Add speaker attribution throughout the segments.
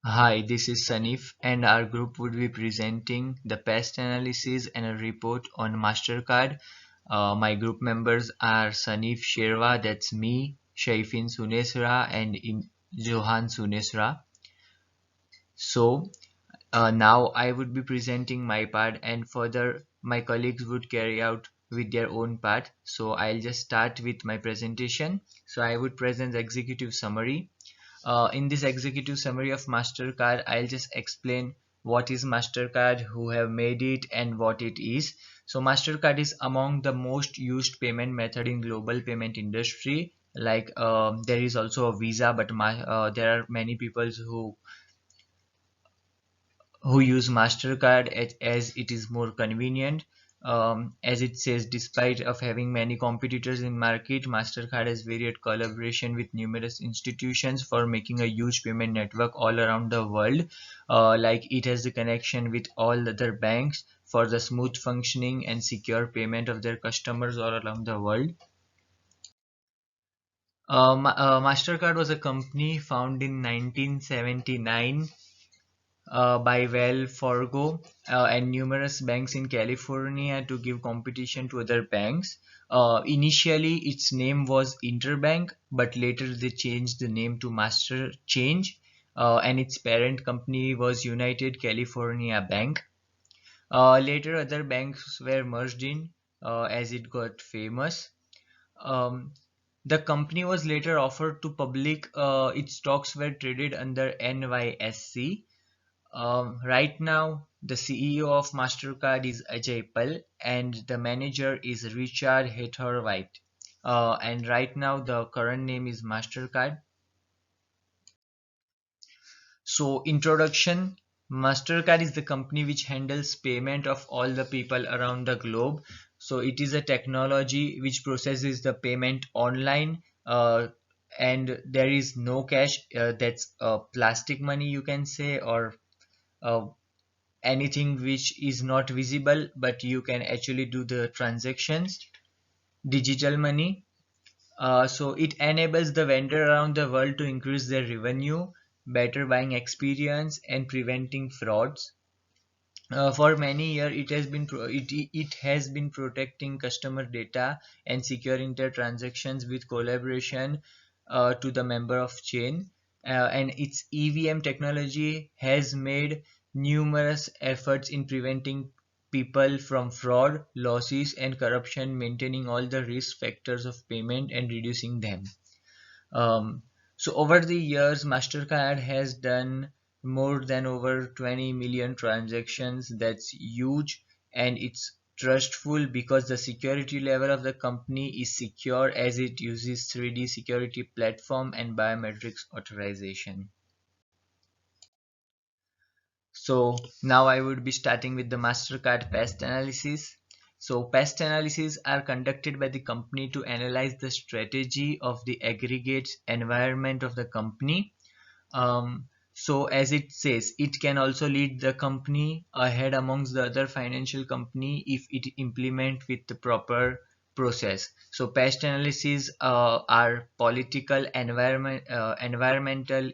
Speaker 1: Hi, this is Sanif, and our group would be presenting the pest analysis and a report on MasterCard. My group members are Sanif Sherwa, that's me, Shaifin Sunesra, and Johan Sunesra. So now I would be presenting my part, and further my colleagues would carry out with their own part. So I'll just start with my presentation. So I would present the executive summary. In this executive summary of MasterCard, I'll just explain what is MasterCard, who have made it, and what it is. So MasterCard is among the most used payment method in global payment industry. Like there is also a Visa, but there are many people who use MasterCard as it is more convenient. As it says, despite of having many competitors in market, MasterCard has varied collaboration with numerous institutions for making a huge payment network all around the world. Like it has the connection with all other banks for the smooth functioning and secure payment of their customers all around the world. MasterCard was a company founded in 1979 by Wells Fargo and numerous banks in California to give competition to other banks. Initially, its name was Interbank, but later they changed the name to Master Change, and its parent company was United California Bank. Later, other banks were merged in as it got famous. Um, the company was later offered to public. Its stocks were traded under NYSE. Right now, the CEO of MasterCard is Ajay Pal and the manager is Richard Haythorwhite. And right now, the current name is MasterCard. So, introduction. MasterCard is the company which handles payment of all the people around the globe. So, it is a technology which processes the payment online, and there is no cash. That's plastic money, you can say, or uh, anything which is not visible but you can actually do the transactions. Digital money. So it enables the vendor around the world to increase their revenue, better buying experience, and preventing frauds. For many years it has been protecting customer data and securing their transactions with collaboration to the member of chain. And its EVM technology has made numerous efforts in preventing people from fraud, losses, and corruption, maintaining all the risk factors of payment and reducing them. Um, so over the years, MasterCard has done more than over 20 million transactions. That's huge, and it's trustful because the security level of the company is secure as it uses 3D security platform and biometrics authorization. So now I would be starting with the MasterCard pest analysis. So pest analysis are conducted by the company to analyze the strategy of the aggregate environment of the company. So as it says, it can also lead the company ahead amongst the other financial company if it implement with the proper process. So pest analysis are political, environmental,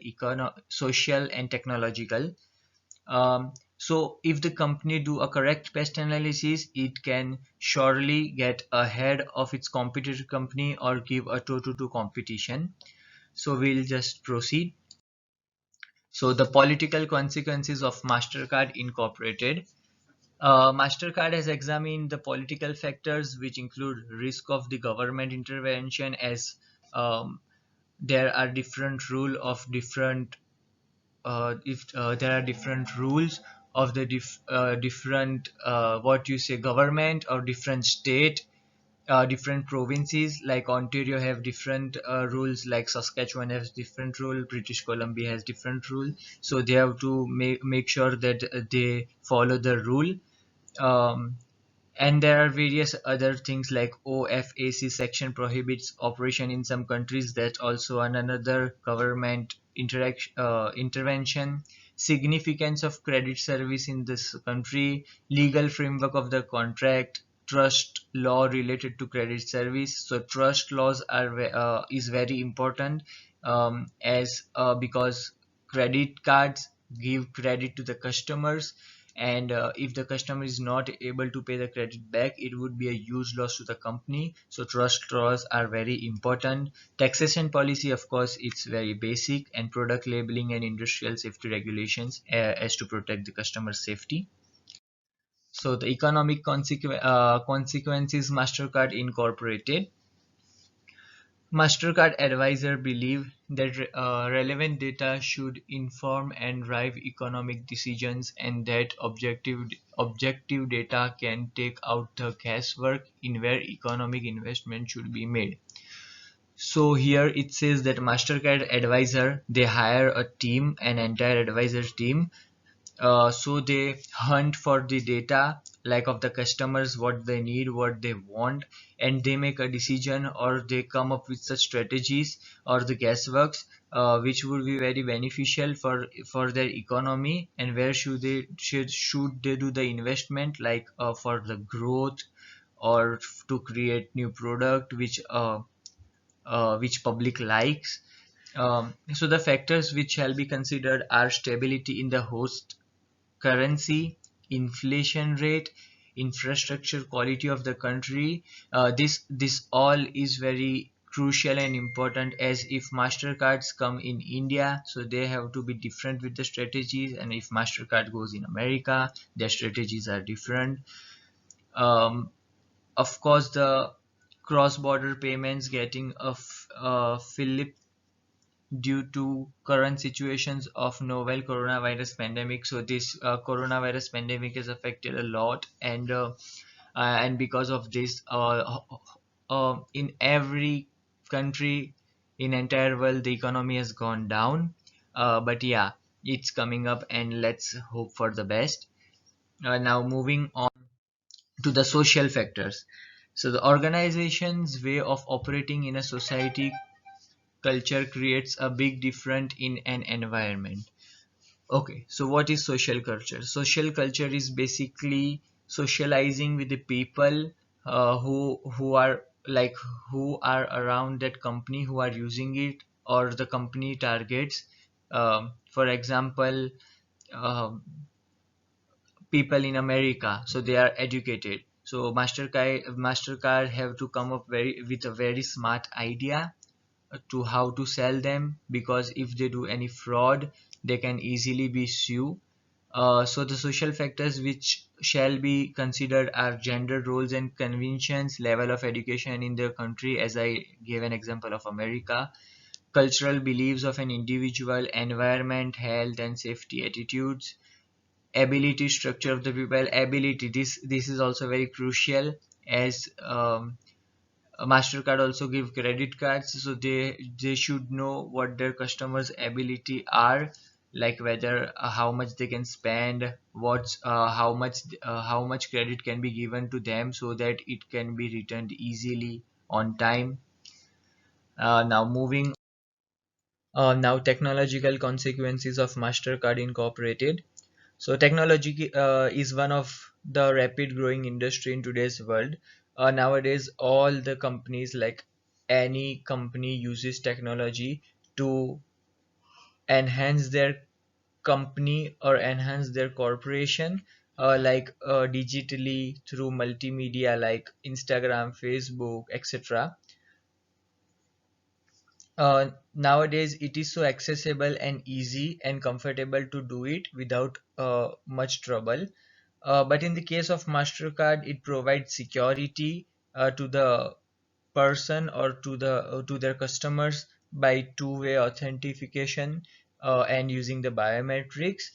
Speaker 1: social, and technological. So if the company do a correct pest analysis, it can surely get ahead of its competitor company or give a toe-to-toe competition. So we'll just proceed. So the political consequences of MasterCard Incorporated. MasterCard has examined the political factors which include risk of the government intervention as um, there are different rule of different if there are different rules of the different what you say government or different state, different provinces like Ontario have different rules, like Saskatchewan has different rule, British Columbia has different rule. So they have to make sure that they follow the rule. um, and there are various other things like OFAC section prohibits operation in some countries. That also another government intervention. Significance of credit service in this country, legal framework of the contract, trust law related to credit service. So trust laws is very important, as because credit cards give credit to the customers, and if the customer is not able to pay the credit back, it would be a huge loss to the company. So trust laws are very important. Taxation policy, of course, it's very basic, and product labeling and industrial safety regulations as to protect the customer safety. So the economic consequences. Mastercard Incorporated. Mastercard advisor believe that relevant data should inform and drive economic decisions, and that objective data can take out the guesswork in where economic investment should be made. So here it says that Mastercard advisor, they hire a team, an entire advisor team. So they hunt for the data, like of the customers, what they need, what they want, and they make a decision, or they come up with such strategies or the guessworks, which would be very beneficial for their economy, and where should they do the investment, like for the growth, or to create new product which public likes. So the factors which shall be considered are stability in the host currency, inflation rate, infrastructure quality of the country. This all is very crucial and important, as if Mastercards come in India, so they have to be different with the strategies, and if Mastercard goes in America, their strategies are different. Um, of course, the cross-border payments getting a fillip due to current situations of novel coronavirus pandemic. So this coronavirus pandemic has affected a lot, and because of this, in every country in entire world, the economy has gone down. But yeah, it's coming up, and let's hope for the best. Now moving on to the social factors. So the organization's way of operating in a society culture creates a big difference in an environment. Okay, so what is social culture? Social culture is basically socializing with the people who are like who are around that company, who are using it, or the company targets. For example, um people in America, so they are educated. So Mastercard have to come up with a very smart idea to how to sell them, because if they do any fraud, they can easily be sued. So the social factors which shall be considered are gender roles and conventions, level of education in their country, as I gave an example of America, cultural beliefs of an individual, environment, health and safety attitudes, ability structure of the people. Ability, this is also very crucial, as Mastercard also give credit cards, so they should know what their customers' ability are, like whether how much they can spend, what's how much credit can be given to them, so that it can be returned easily on time. Now moving now technological consequences of Mastercard Incorporated. So technology is one of the rapid growing industry in today's world. Nowadays, all the companies, like any company, uses technology to enhance their company or enhance their corporation, digitally through multimedia like Instagram, Facebook, etc. Nowadays, it is so accessible and easy and comfortable to do it without much trouble. But in the case of Mastercard, it provides security to the person or to their customers by two-way authentication and using the biometrics.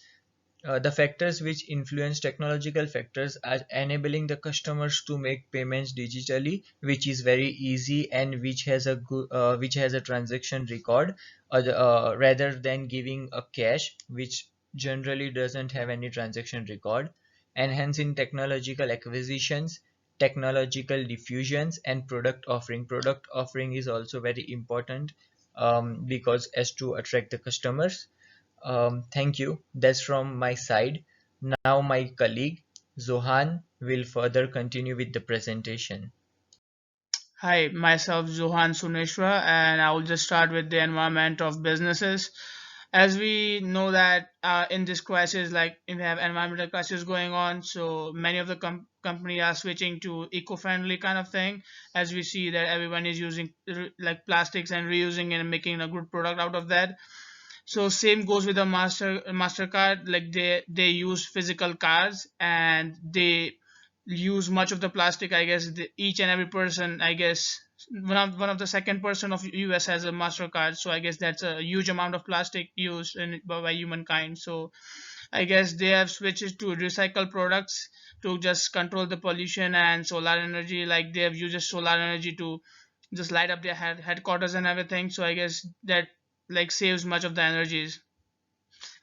Speaker 1: The factors which influence technological factors are enabling the customers to make payments digitally, which is very easy and which has a transaction record, rather than giving a cash, which generally doesn't have any transaction record. And hence in technological acquisitions, technological diffusions, and product offering. Product offering is also very important, because as to attract the customers. Thank you. That's from my side. Now my colleague Zohan will further continue with the presentation.
Speaker 2: Hi, myself Johan Suneshwar, and I will just start with the environment of businesses. as we know that in this crisis, like we have environmental crisis going on, so many of the company are switching to eco-friendly kind of thing, as we see that everyone is using like plastics and reusing and making a good product out of that. So same goes with the Mastercard. Like they use physical cards and they use much of the plastic. I guess each and every person, I guess one of the second person of US has a Mastercard. So I guess that's a huge amount of plastic used by humankind. So I guess they have switched to recycle products to just control the pollution and solar energy. Like they have used solar energy to just light up their headquarters and everything. So I guess that like saves much of the energies.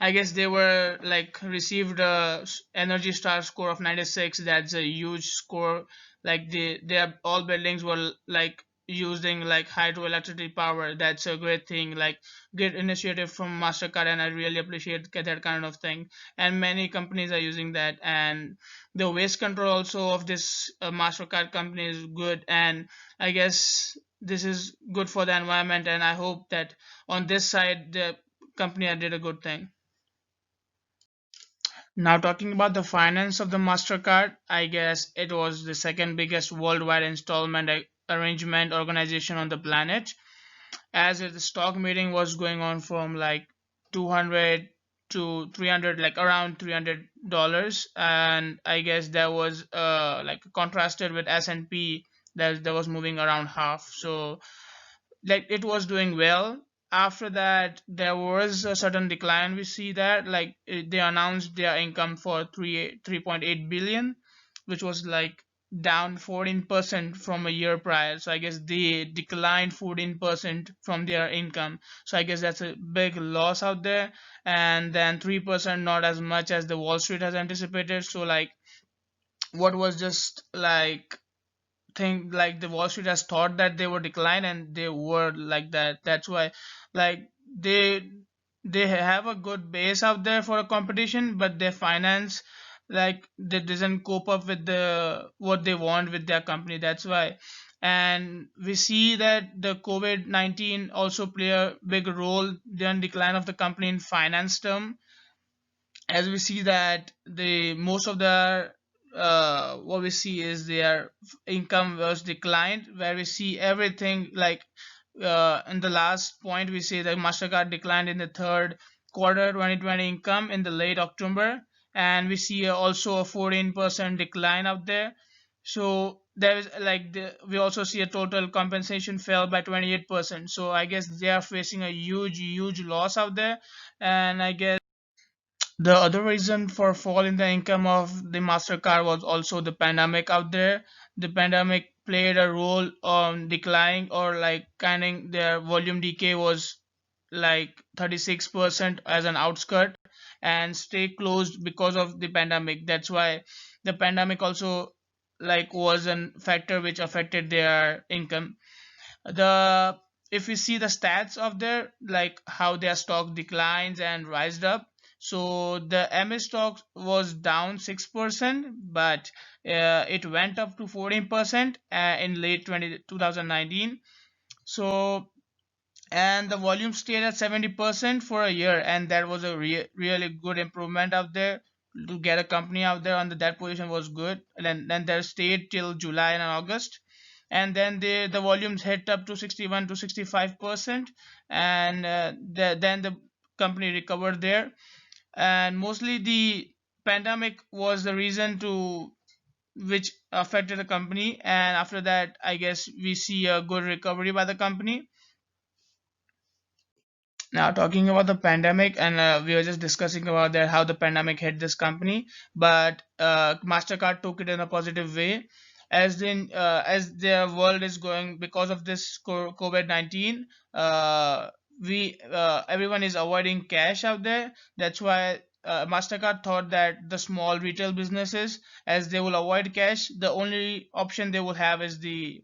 Speaker 2: I guess they were like received a Energy Star score of 96. That's a huge score. Like their all buildings were like using like hydroelectricity power. That's a great thing. Like great initiative from Mastercard, and I really appreciate that kind of thing. And many companies are using that. And the waste control also of this Mastercard company is good. And I guess this is good for the environment. And I hope that on this side the company did a good thing. Now, talking about the finance of the MasterCard, I guess it was the second biggest worldwide installment arrangement organization on the planet, as the stock meeting was going on from like 200 to 300, like around $300. And I guess that was like contrasted with S&P that was moving around half. So like it was doing well. After that there was a certain decline. We see that like they announced their income for 3.8 billion, which was like down 14% from a year prior. So I guess they declined 14% from their income. So I guess that's a big loss out there. And then 3% not as much as the Wall Street has anticipated. So like what was just like think like the Wall Street has thought that they would decline, and they were like that. That's why like they they have a good base out there for a competition, but their finance like they doesn't cope up with the what they want with their company. That's why. And we see that the COVID-19 also play a big role in decline of the company in finance term, as we see that the most of the what we see is their income was declined, where we see everything like in the last point we see that Mastercard declined in the third quarter 2020 income in the late October, and we see also a 14% decline out there. So there is like we also see a total compensation fell by 28%. So I guess they are facing a huge loss out there. And I guess the other reason for fall in the income of the Mastercard was also the pandemic out there. The pandemic played a role on declining or like kind of their volume decay was like 36% as an outskirt and stay closed because of the pandemic. That's why the pandemic also like was a factor which affected their income. The If we see the stats of their like how their stock declines and rised up, so the MS stock was down 6%, but it went up to 14% in late 2019. So and the volume stayed at 70% for a year, and that was a really good improvement out there. To get a company out there on that position was good. And then they stayed till July and August, and then the volumes hit up to 61 to 65%. And then the company recovered there. And mostly the pandemic was the reason to which affected the company. And after that I guess we see a good recovery by the company. Now, talking about the pandemic, and we were just discussing about that how the pandemic hit this company, but Mastercard took it in a positive way, as their world is going because of this COVID-19. We Everyone is avoiding cash out there. That's why Mastercard thought that the small retail businesses, as they will avoid cash, the only option they will have is the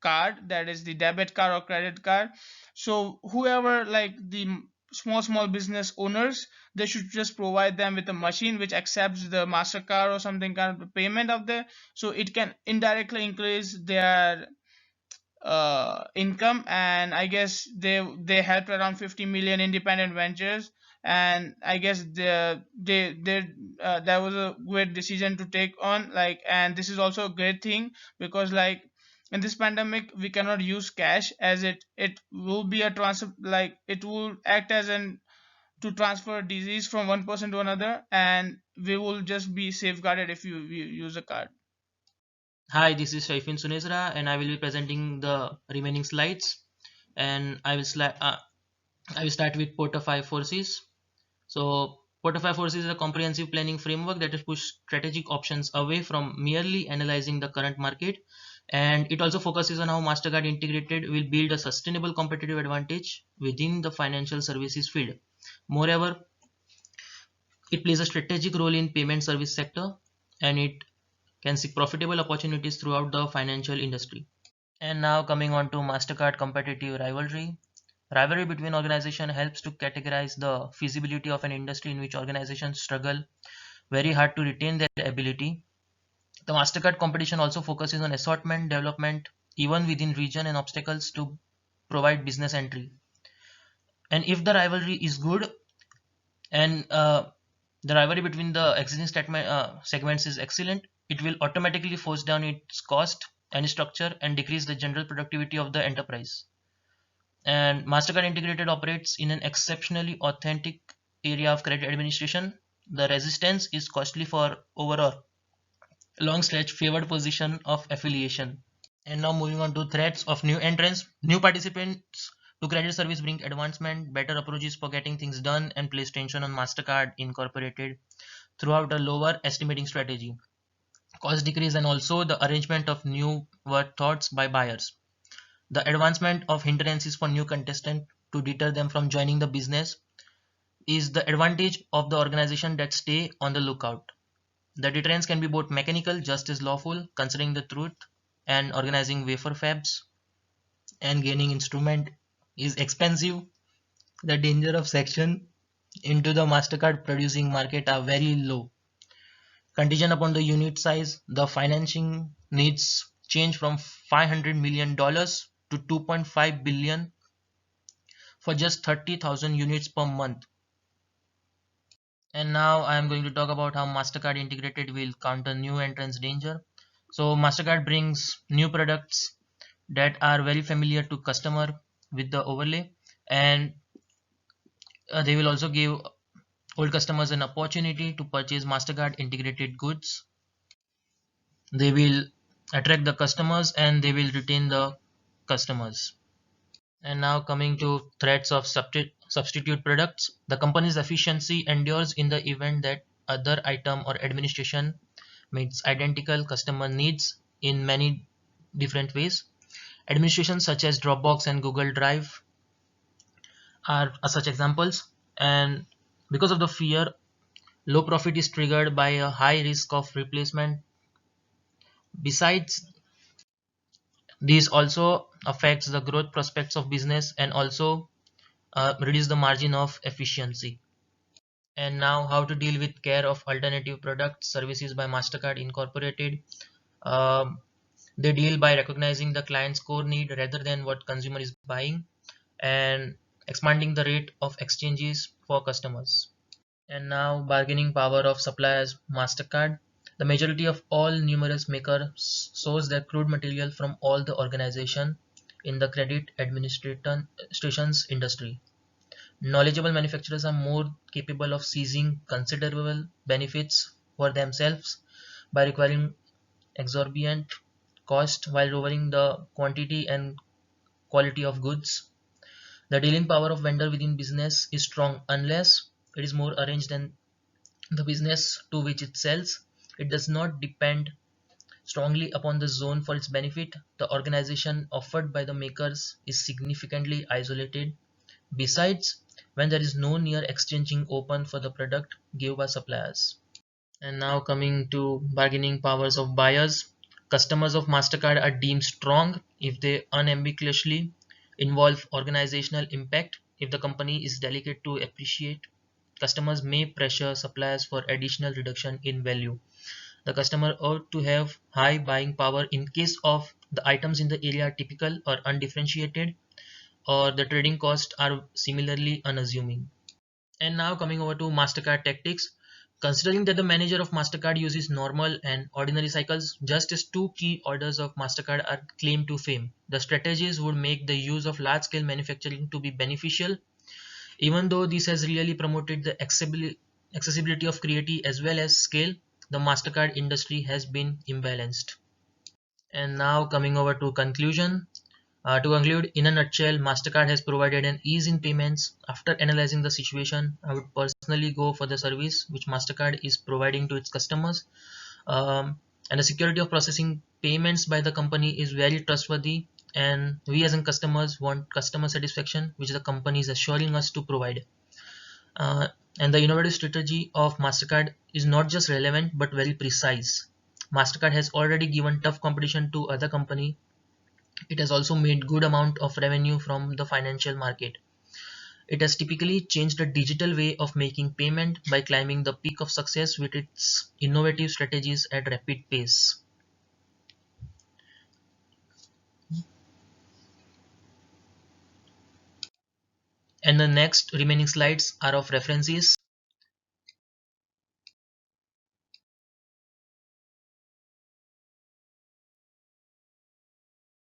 Speaker 2: card, that is the debit card or credit card. So whoever like the small business owners, they should just provide them with a machine which accepts the Mastercard or something kind of payment out there, so it can indirectly increase their income. And I guess they helped around 50 million independent ventures, and I guess that was a great decision to take on. Like, and this is also a great thing because like in this pandemic we cannot use cash, as it will be a transfer, like it will act as an to transfer disease from one person to another, and we will just be safeguarded if you use a card.
Speaker 3: Hi, this is Shaifin Sunesra, and I will be presenting the remaining slides. And I will start with Portafy Forces. So, Portafy Forces is a comprehensive planning framework that has pushed strategic options away from merely analyzing the current market, and it also focuses on how Mastercard Integrated will build a sustainable competitive advantage within the financial services field. Moreover, it plays a strategic role in payment service sector, and it can seek profitable opportunities throughout the financial industry. And now coming on to MasterCard competitive rivalry. Rivalry between organizations helps to categorize the feasibility of an industry in which organizations struggle very hard to retain their ability. The MasterCard competition also focuses on assortment, development, even within region and obstacles to provide business entry. And if the rivalry is good and the rivalry between the existing segments is excellent, it will automatically force down its cost and structure and decrease the general productivity of the enterprise. And Mastercard Integrated operates in an exceptionally authentic area of credit administration. The resistance is costly for over a long stretch favored position of affiliation. And now moving on to threats of new entrants. New participants to credit service bring advancement, better approaches for getting things done, and place tension on Mastercard Incorporated throughout a lower estimating strategy. Cost decrease and also the arrangement of new word thoughts by buyers. The advancement of hindrances for new contestants to deter them from joining the business is the advantage of the organization that stay on the lookout. The deterrence can be both mechanical, just as lawful, considering the truth, and organizing wafer fabs and gaining instrument is expensive. The danger of section into the MasterCard producing market are very low. Contingent upon the unit size, the financing needs change from $500 million to 2.5 billion for just 30,000 units per month. And now I am going to talk about how MasterCard Integrated will counter new entrants danger. So MasterCard brings new products that are very familiar to customer with the overlay, and they will also give old customers an opportunity to purchase MasterCard integrated goods. They will attract the customers and they will retain the customers. And now coming to threats of substitute products. The company's efficiency endures in the event that other item or administration meets identical customer needs in many different ways. Administrations such as Dropbox and Google Drive are such examples. And because of the fear, low profit is triggered by a high risk of replacement. Besides, this also affects the growth prospects of business and also reduce the margin of efficiency. And now how to deal with care of alternative products services by MasterCard Incorporated. Um, they deal by recognizing the client's core need rather than what consumer is buying, and expanding the rate of exchanges for customers. And now bargaining power of suppliers MasterCard. The majority of all numerous makers source their crude material from all the organization in the credit administration's industry. Knowledgeable manufacturers are more capable of seizing considerable benefits for themselves by requiring exorbitant cost while lowering the quantity and quality of goods. The dealing power of vendor within business is strong unless it is more arranged than the business to which it sells. It does not depend strongly upon the zone for its benefit. The organization offered by the makers is significantly isolated. Besides, when there is no near exchanging open for the product given by suppliers. And now coming to bargaining powers of buyers. Customers of MasterCard are deemed strong if they unambiguously involve organizational impact. If the company is delicate to appreciate, customers may pressure suppliers for additional reduction in value. The customer ought to have high buying power in case of the items in the area are typical or undifferentiated, or the trading costs are similarly unassuming. And now coming over to MasterCard tactics. Considering that the manager of MasterCard uses normal and ordinary cycles, just as two key orders of MasterCard are claimed to fame, the strategies would make the use of large-scale manufacturing to be beneficial, even though this has really promoted the accessibility of creativity as well as scale. The MasterCard industry has been imbalanced. And now coming over to conclusion. To conclude, in a nutshell, MasterCard has provided an ease in payments. After analyzing the situation, I would personally go for the service which MasterCard is providing to its customers. And the security of processing payments by the company is very trustworthy. And we as in customers want customer satisfaction, which the company is assuring us to provide. Uh, and the innovative strategy of MasterCard is not just relevant but very precise. MasterCard has already given tough competition to other company. It has also made good amount of revenue from the financial market. It has typically changed the digital way of making payment by climbing the peak of success with its innovative strategies at rapid pace. And the next remaining slides are of references.